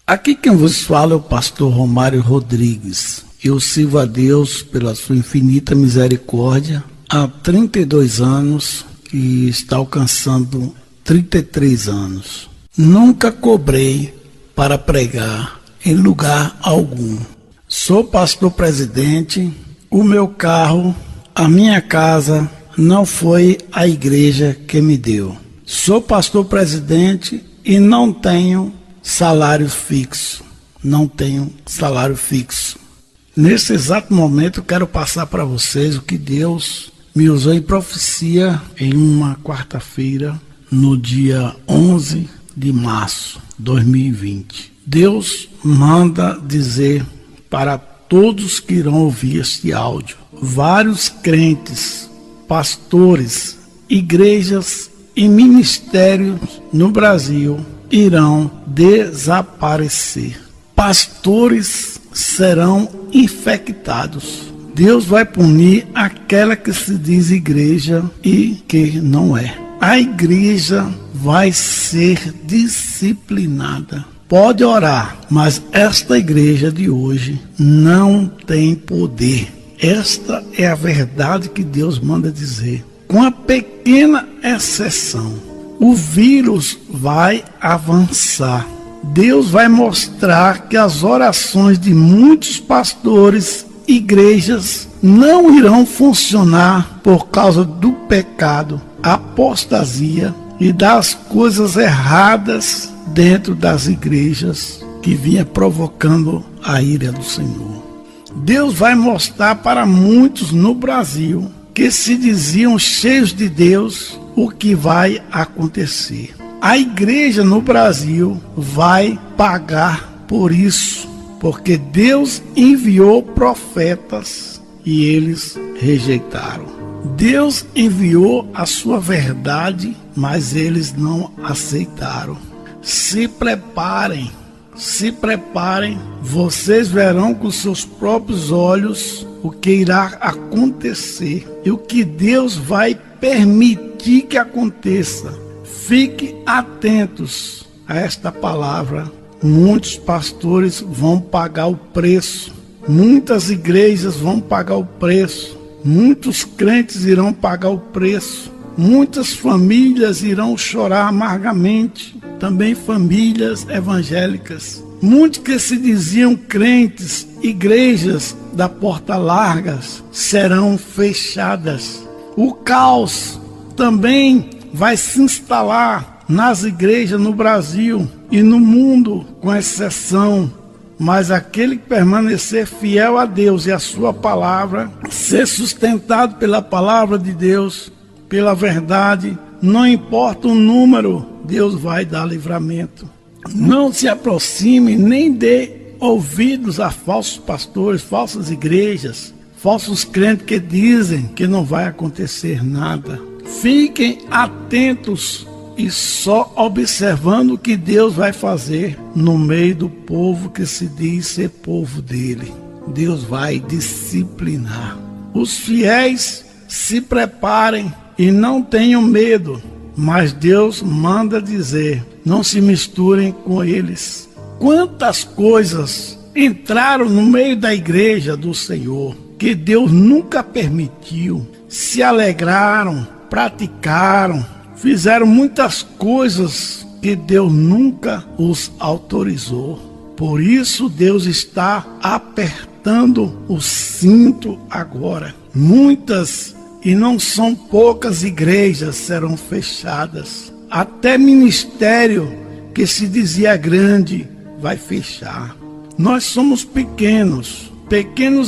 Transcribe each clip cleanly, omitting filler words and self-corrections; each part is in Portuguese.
Aqui quem vos fala é o pastor Romário Rodrigues. Eu sirvo a Deus pela sua infinita misericórdia há 32 anos e está alcançando 33 anos. Nunca cobrei para pregar em lugar algum. Sou pastor presidente, o meu carro, a minha casa não foi a igreja que me deu. Sou pastor presidente e não tenho salário fixo. Não tenho salário fixo. Nesse exato momento eu quero passar para vocês o que Deus me usou em profecia em uma quarta-feira, no dia 11 de março de 2020. Deus manda dizer para todos que irão ouvir este áudio: vários crentes, pastores, igrejas e ministérios no Brasil irão desaparecer. Pastores serão infectados. Deus vai punir aquela que se diz igreja e que não é. A igreja vai ser disciplinada. Pode orar, mas esta igreja de hoje não tem poder. Esta é a verdade que Deus manda dizer. Com a pequena exceção, o vírus vai avançar. Deus vai mostrar que as orações de muitos pastores, igrejas, não irão funcionar por causa do pecado, apostasia e das coisas erradas dentro das igrejas que vinha provocando a ira do Senhor. Deus vai mostrar para muitos no Brasil que se diziam cheios de Deus o que vai acontecer. A igreja no Brasil vai pagar por isso, porque Deus enviou profetas e eles rejeitaram. Deus enviou a sua verdade, mas eles não aceitaram. Se preparem, vocês verão com seus próprios olhos o que irá acontecer e o que Deus vai permitir que aconteça. Fiquem atentos a esta palavra. Muitos pastores vão pagar o preço, muitas igrejas vão pagar o preço, muitos crentes irão pagar o preço, muitas famílias irão chorar amargamente, também famílias evangélicas. Muitos que se diziam crentes, igrejas da porta largas, serão fechadas. O caos também vai se instalar nas igrejas no Brasil e no mundo, com exceção. Mas aquele que permanecer fiel a Deus e a sua palavra, ser sustentado pela palavra de Deus, pela verdade, não importa o número, Deus vai dar livramento. Não se aproxime nem dê ouvidos a falsos pastores, falsas igrejas, falsos crentes que dizem que não vai acontecer nada. Fiquem atentos e só observando o que Deus vai fazer no meio do povo que se diz ser povo dele. Deus vai disciplinar. Os fiéis se preparem e não tenham medo, mas Deus manda dizer: não se misturem com eles. Quantas coisas entraram no meio da igreja do Senhor que Deus nunca permitiu, se alegraram, praticaram, fizeram muitas coisas que Deus nunca os autorizou. Por isso Deus está apertando o cinto agora. Muitas, e não são poucas, igrejas serão fechadas. Até ministério que se dizia grande vai fechar. Nós somos pequenos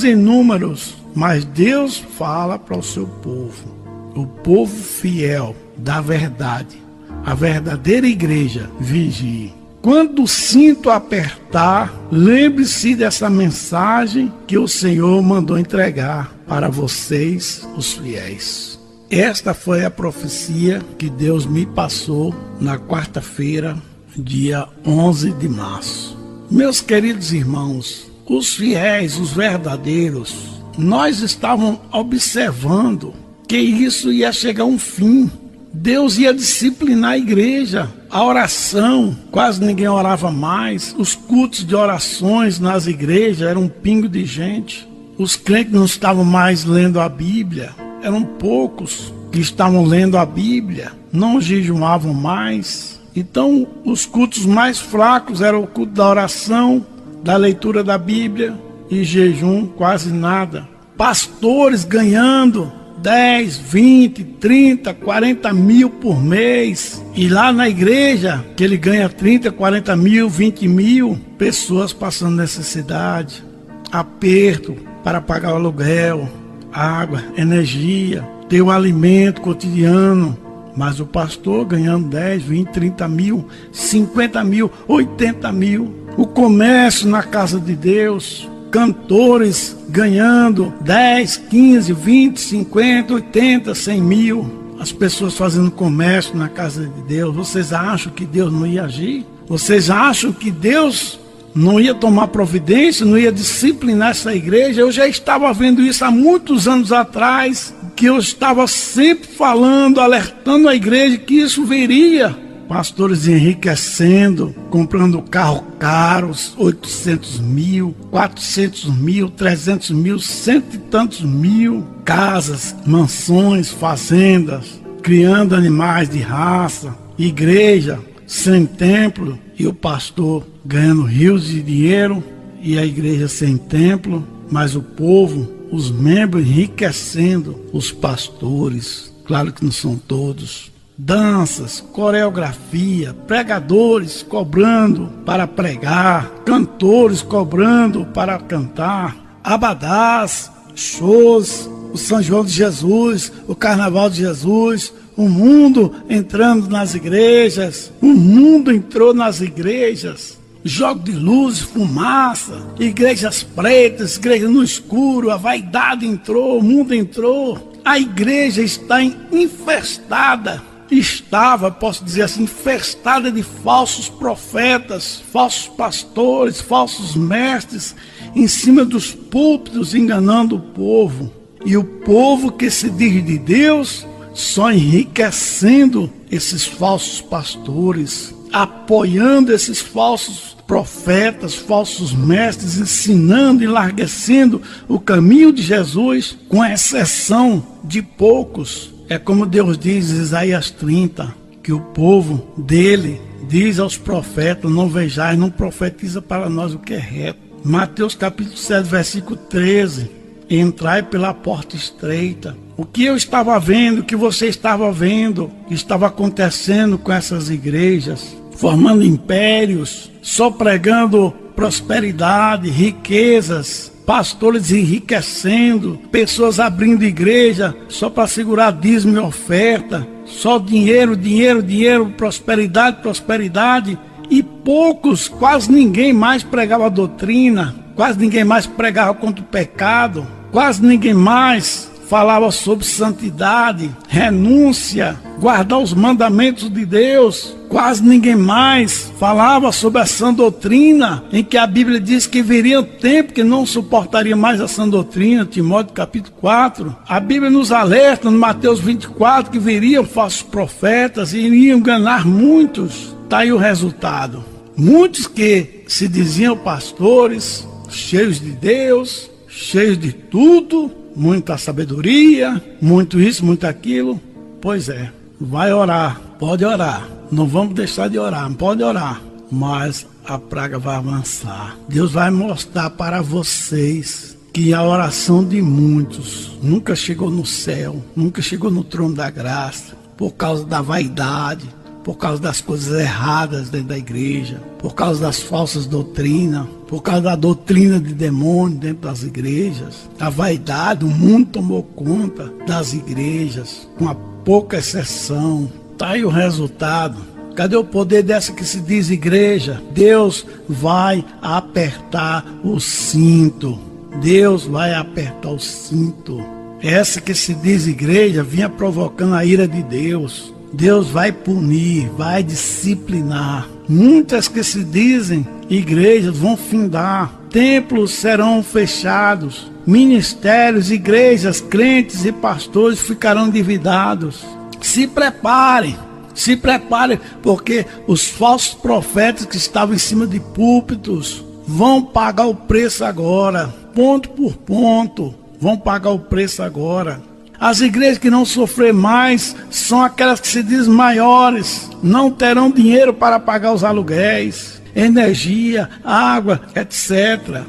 em números, mas Deus fala para o seu povo. O povo fiel da verdade, a verdadeira igreja, vigie. Quando o cinto apertar, lembre-se dessa mensagem que o Senhor mandou entregar para vocês, os fiéis. Esta foi a profecia que Deus me passou na quarta-feira, dia 11 de março. Meus queridos irmãos, os fiéis, os verdadeiros, nós estávamos observando que isso ia chegar a um fim. Deus ia disciplinar a igreja. A oração, quase ninguém orava mais. Os cultos de orações nas igrejas eram um pingo de gente. Os crentes não estavam mais lendo a Bíblia. Eram poucos que estavam lendo a Bíblia. Não jejuavam mais. Então, os cultos mais fracos eram o culto da oração, da leitura da Bíblia e jejum, quase nada. Pastores ganhando 10, 20, 30, 40 mil por mês. E lá na igreja, que ele ganha 30, 40 mil, 20 mil, pessoas passando necessidade, aperto para pagar o aluguel, água, energia, ter o alimento cotidiano. Mas o pastor ganhando 10, 20, 30 mil, 50 mil, 80 mil. O comércio na casa de Deus, cantores ganhando 10, 15, 20, 50, 80, 100 mil. As pessoas fazendo comércio na casa de Deus. Vocês acham que Deus não ia agir? Vocês acham que Deus não ia tomar providência, não ia disciplinar essa igreja? Eu já estava vendo isso há muitos anos atrás, que eu estava sempre falando, alertando a igreja que isso viria. Pastores enriquecendo, comprando carros caros, 800 mil, 400 mil, 300 mil, cento e tantos mil. Casas, mansões, fazendas, criando animais de raça. Igreja sem templo e o pastor ganhando rios de dinheiro e a igreja sem templo, mas o povo, os membros enriquecendo os pastores. Claro que não são todos. Danças, coreografia, pregadores cobrando para pregar, cantores cobrando para cantar, abadás, shows, o São João de Jesus, o Carnaval de Jesus, o mundo entrando nas igrejas, o mundo entrou nas igrejas. Jogo de luz, fumaça, igrejas pretas, igreja no escuro, a vaidade entrou, o mundo entrou. A igreja está infestada. Estava, posso dizer assim, infestada de falsos profetas, falsos pastores, falsos mestres, em cima dos púlpitos, enganando o povo. E o povo que se diz de Deus, só enriquecendo esses falsos pastores, apoiando esses falsos profetas, falsos mestres, ensinando e enlarguecendo o caminho de Jesus, com exceção de poucos. É como Deus diz em Isaías 30, que o povo dele diz aos profetas: não vejais, não profetiza para nós o que é reto. Mateus capítulo 7, versículo 13, entrai pela porta estreita. O que eu estava vendo, o que você estava vendo, que estava acontecendo com essas igrejas, formando impérios, só pregando prosperidade, riquezas, pastores enriquecendo, pessoas abrindo igreja só para segurar dízimo e oferta, só dinheiro, dinheiro, dinheiro, prosperidade, prosperidade, e poucos, quase ninguém mais pregava a doutrina, quase ninguém mais pregava contra o pecado, quase ninguém mais falava sobre santidade, renúncia, guardar os mandamentos de Deus. Quase ninguém mais falava sobre a sã doutrina, em que a Bíblia diz que viria um tempo que não suportaria mais a sã doutrina, Timóteo capítulo 4. A Bíblia nos alerta no Mateus 24 que viriam falsos profetas e iriam enganar muitos. Está aí o resultado. Muitos que se diziam pastores, cheios de Deus, cheios de tudo, muita sabedoria, muito isso, muito aquilo. Pois é, vai orar, pode orar. Não vamos deixar de orar, pode orar. Mas a praga vai avançar. Deus vai mostrar para vocês que a oração de muitos nunca chegou no céu, nunca chegou no trono da graça, por causa da vaidade, por causa das coisas erradas dentro da igreja, por causa das falsas doutrinas, por causa da doutrina de demônio dentro das igrejas. A vaidade, o mundo tomou conta das igrejas, com uma pouca exceção. Está aí o resultado. Cadê o poder dessa que se diz igreja? Deus vai apertar o cinto. Deus vai apertar o cinto. Essa que se diz igreja vinha provocando a ira de Deus. Deus vai punir, vai disciplinar. Muitas que se dizem igrejas vão findar. Templos serão fechados. Ministérios, igrejas, crentes e pastores ficarão endividados. Se preparem, Se prepare, porque os falsos profetas que estavam em cima de púlpitos vão pagar o preço agora, ponto por ponto, vão pagar o preço agora. As igrejas que não sofrem mais são aquelas que se dizem maiores, não terão dinheiro para pagar os aluguéis, energia, água, etc.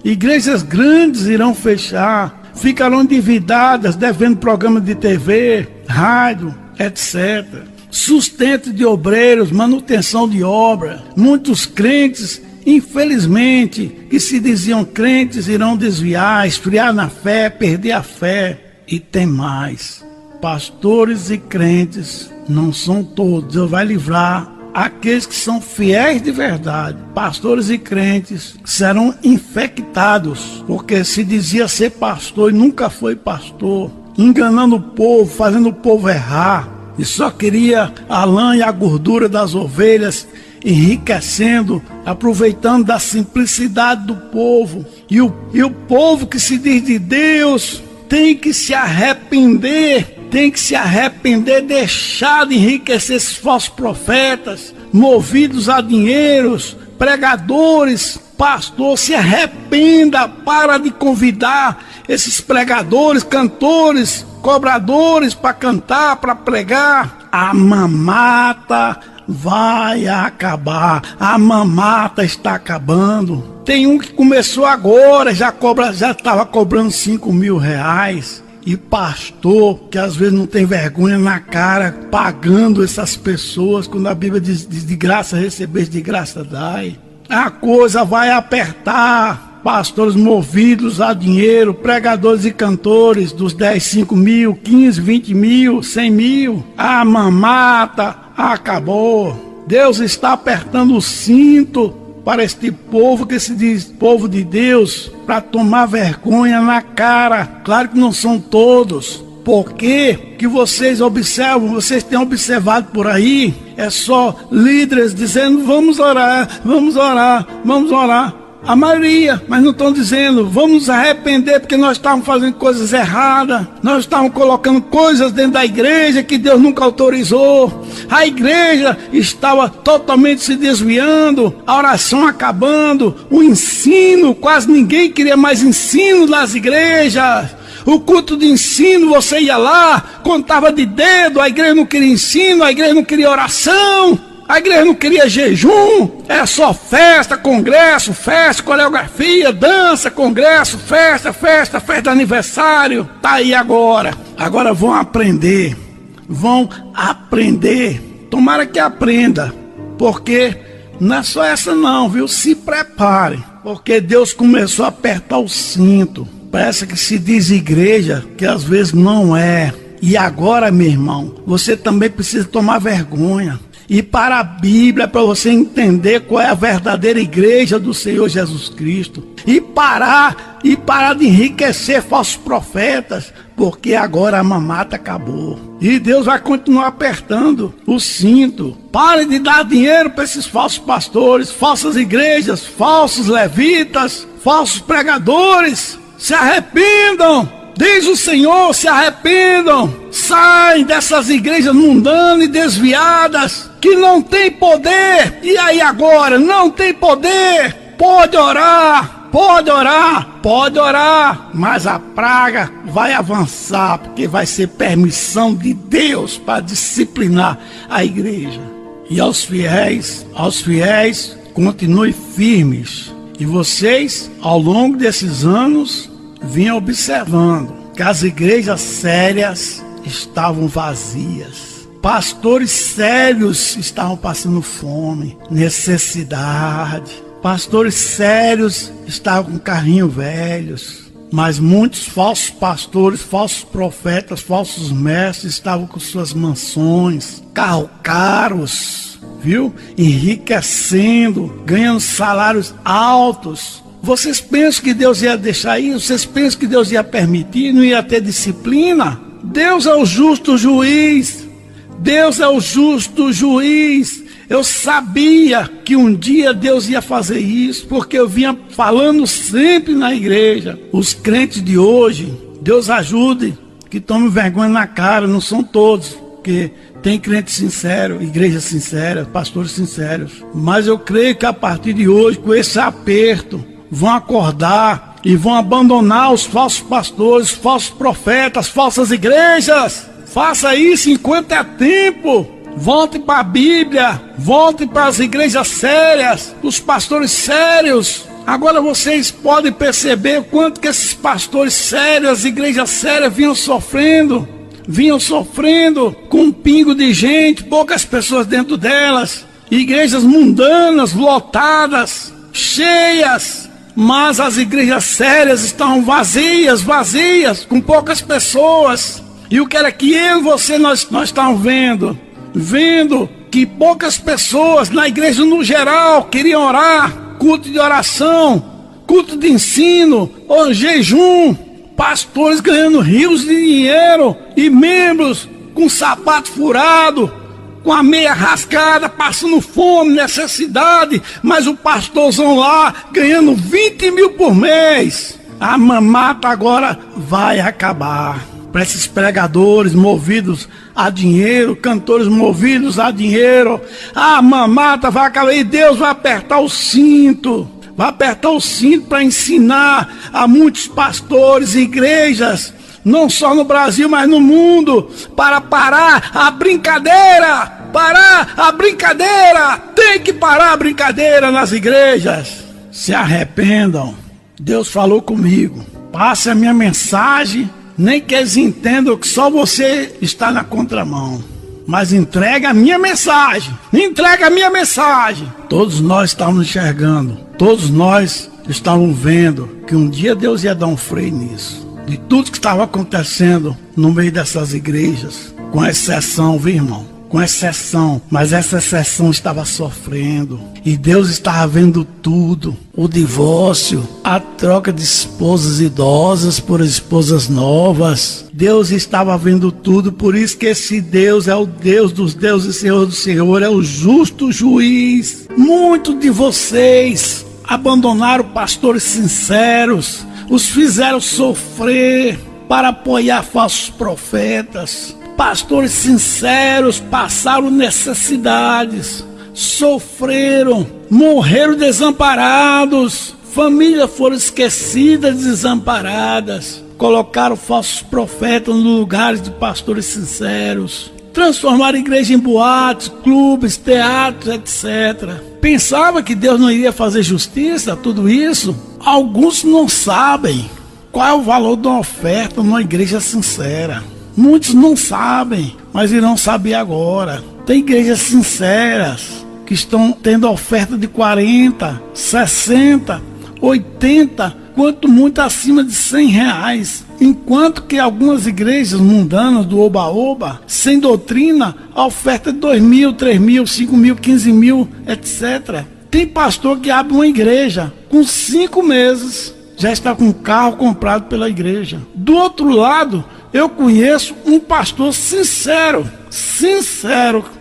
Igrejas grandes irão fechar, ficarão endividadas, devendo programa de TV, rádio, etc. Sustento de obreiros, manutenção de obra. Muitos crentes, infelizmente, que se diziam crentes, irão desviar, esfriar na fé, perder a fé. E tem mais, pastores e crentes, não são todos, Deus vai livrar aqueles que são fiéis de verdade. Pastores e crentes serão infectados, porque se dizia ser pastor e nunca foi pastor, enganando o povo, fazendo o povo errar, e só queria a lã e a gordura das ovelhas, enriquecendo, aproveitando da simplicidade do povo. E o povo que se diz de Deus tem que se arrepender, deixar de enriquecer esses falsos profetas, movidos a dinheiros, pregadores, pastor, se arrependa, para de convidar esses pregadores, cantores, cobradores para cantar, para pregar. A mamata vai acabar, a mamata está acabando. Tem um que começou agora, já estava cobrando 5 mil reais. E pastor, que às vezes não tem vergonha na cara, pagando essas pessoas, quando a Bíblia diz de graça receber, de graça dai. A coisa vai apertar. Pastores movidos a dinheiro, pregadores e cantores dos 10, 5 mil, 15, 20 mil, 100 mil. A mamata acabou. Deus está apertando o cinto para este povo que se diz povo de Deus, para tomar vergonha na cara. Claro que não são todos. Porque que vocês observam, vocês têm observado por aí, é só líderes dizendo vamos orar, vamos orar, vamos orar. A maioria, mas não estão dizendo, vamos nos arrepender porque nós estávamos fazendo coisas erradas, nós estávamos colocando coisas dentro da igreja que Deus nunca autorizou, a igreja estava totalmente se desviando, a oração acabando, o ensino, quase ninguém queria mais ensino nas igrejas. O culto de ensino, você ia lá, contava de dedo, a igreja não queria ensino, a igreja não queria oração. A igreja não queria jejum, era só festa, congresso, festa, coreografia, dança, congresso, festa de aniversário. Tá aí agora. Agora vão aprender. Tomara que aprenda, porque não é só essa não, viu? Se prepare, porque Deus começou a apertar o cinto. Parece que se diz igreja, que às vezes não é. E agora, meu irmão, você também precisa tomar vergonha. E para a Bíblia, para você entender qual é a verdadeira igreja do Senhor Jesus Cristo. E parar de enriquecer falsos profetas, porque agora a mamata acabou. E Deus vai continuar apertando o cinto. Pare de dar dinheiro para esses falsos pastores, falsas igrejas, falsos levitas, falsos pregadores. Se arrependam. Diz o Senhor, se arrependam, saem dessas igrejas mundanas e desviadas, que não tem poder. E aí agora, não tem poder, pode orar, mas a praga vai avançar, porque vai ser permissão de Deus para disciplinar a igreja. E aos fiéis, continue firmes. E vocês, ao longo desses anos, vinha observando que as igrejas sérias estavam vazias. Pastores sérios estavam passando fome, necessidade. Pastores sérios estavam com carrinho velhos. Mas muitos falsos pastores, falsos profetas, falsos mestres estavam com suas mansões, carros caros, viu? Enriquecendo, ganhando salários altos. Vocês pensam que Deus ia deixar isso? Vocês pensam que Deus ia permitir? Não ia ter disciplina? Deus é o justo juiz. Deus é o justo juiz. Eu sabia que um dia Deus ia fazer isso, porque eu vinha falando sempre na igreja. Os crentes de hoje, Deus ajude, que tomem vergonha na cara, não são todos, porque tem crente sincero, igreja sincera, pastores sinceros. Mas eu creio que a partir de hoje, com esse aperto, vão acordar e vão abandonar os falsos pastores, falsos profetas, falsas igrejas. Faça isso enquanto é tempo. Volte para a Bíblia, volte para as igrejas sérias, os pastores sérios. Agora vocês podem perceber o quanto que esses pastores sérios, as igrejas sérias vinham sofrendo com um pingo de gente, poucas pessoas dentro delas, igrejas mundanas, lotadas, cheias, mas as igrejas sérias estão vazias, com poucas pessoas. E o que era que eu e você nós estamos vendo que poucas pessoas na igreja no geral queriam orar, culto de oração, culto de ensino, ou jejum, pastores ganhando rios de dinheiro e membros com sapato furado, com a meia rasgada, passando fome, necessidade, mas o pastorzão lá ganhando 20 mil por mês. A mamata agora vai acabar. Para esses pregadores movidos a dinheiro, cantores movidos a dinheiro, a mamata vai acabar e Deus vai apertar o cinto. Vai apertar o cinto para ensinar a muitos pastores e igrejas, não só no Brasil, mas no mundo, para parar a brincadeira. Parar a brincadeira. Tem que parar a brincadeira nas igrejas. Se arrependam. Deus falou comigo. Passe a minha mensagem. Nem que eles entendam que só você está na contramão. Mas entrega a minha mensagem. Entrega a minha mensagem. Todos nós estávamos enxergando. Todos nós estávamos vendo que um dia Deus ia dar um freio nisso. De tudo que estava acontecendo no meio dessas igrejas. Com exceção, viu, irmão? Com exceção, mas essa exceção estava sofrendo. E Deus estava vendo tudo. O divórcio, a troca de esposas idosas por esposas novas. Deus estava vendo tudo, por isso que esse Deus é o Deus dos deuses e Senhor do Senhor, é o justo juiz. Muitos de vocês abandonaram pastores sinceros, os fizeram sofrer para apoiar falsos profetas. Pastores sinceros passaram necessidades, sofreram, morreram desamparados, famílias foram esquecidas, desamparadas, colocaram falsos profetas no lugares de pastores sinceros, transformaram a igreja em boates, clubes, teatros, etc. Pensava que Deus não iria fazer justiça a tudo isso? Alguns não sabem qual é o valor de uma oferta numa igreja sincera. Muitos não sabem, mas irão saber agora. Tem igrejas sinceras que estão tendo oferta de 40, 60, 80, quanto muito acima de 100 reais. Enquanto que algumas igrejas mundanas do oba-oba, sem doutrina, a oferta é 2 mil, 3 mil, 5 mil, 15 mil, etc. Tem pastor que abre uma igreja, com 5 meses, já está com um carro comprado pela igreja. Do outro lado, eu conheço um pastor sincero,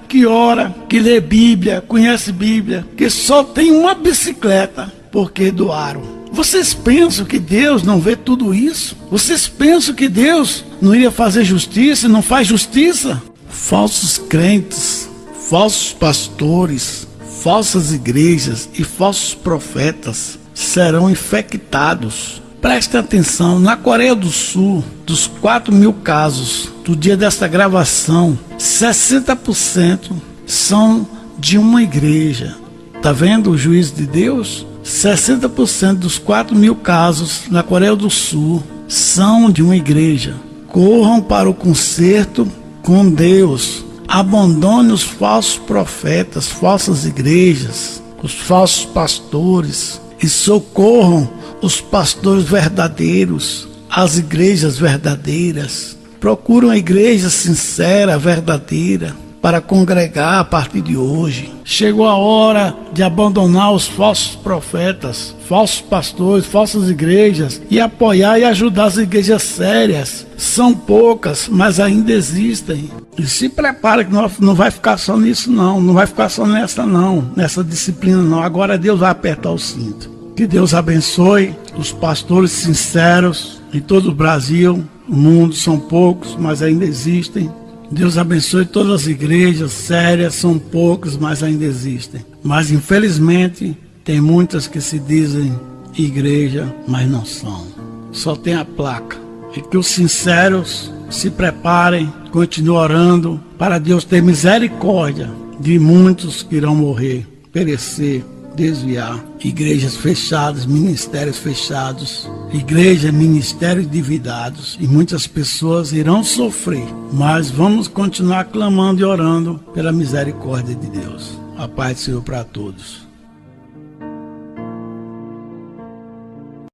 que ora, que lê Bíblia, conhece Bíblia, que só tem uma bicicleta, porque doaram. Vocês pensam que Deus não vê tudo isso? Vocês pensam que Deus não iria fazer justiça e não faz justiça? Falsos crentes, falsos pastores, falsas igrejas e falsos profetas serão infectados. Preste atenção, na Coreia do Sul, dos 4 mil casos do dia desta gravação, 60% são de uma igreja. Tá vendo o juízo de Deus? 60% dos 4 mil casos na Coreia do Sul são de uma igreja. Corram para o conserto com Deus. Abandone os falsos profetas, falsas igrejas, os falsos pastores e socorram os pastores verdadeiros, as igrejas verdadeiras. Procure uma igreja sincera, verdadeira, para congregar a partir de hoje. Chegou a hora de abandonar os falsos profetas, falsos pastores, falsas igrejas e apoiar e ajudar as igrejas sérias. São poucas, mas ainda existem. E se prepara que não vai ficar só nisso não vai ficar só nessa disciplina não. Agora Deus vai apertar o cinto. Que Deus abençoe os pastores sinceros em todo o Brasil. O mundo são poucos, mas ainda existem. Deus abençoe todas as igrejas sérias, são poucas, mas ainda existem. Mas infelizmente tem muitas que se dizem igreja, mas não são. Só tem a placa. E que os sinceros se preparem, continuem orando para Deus ter misericórdia de muitos que irão morrer, perecer, desviar. Igrejas fechadas, ministérios fechados, igreja, ministérios endividados, e muitas pessoas irão sofrer, mas vamos continuar clamando e orando pela misericórdia de Deus. A paz do Senhor para todos.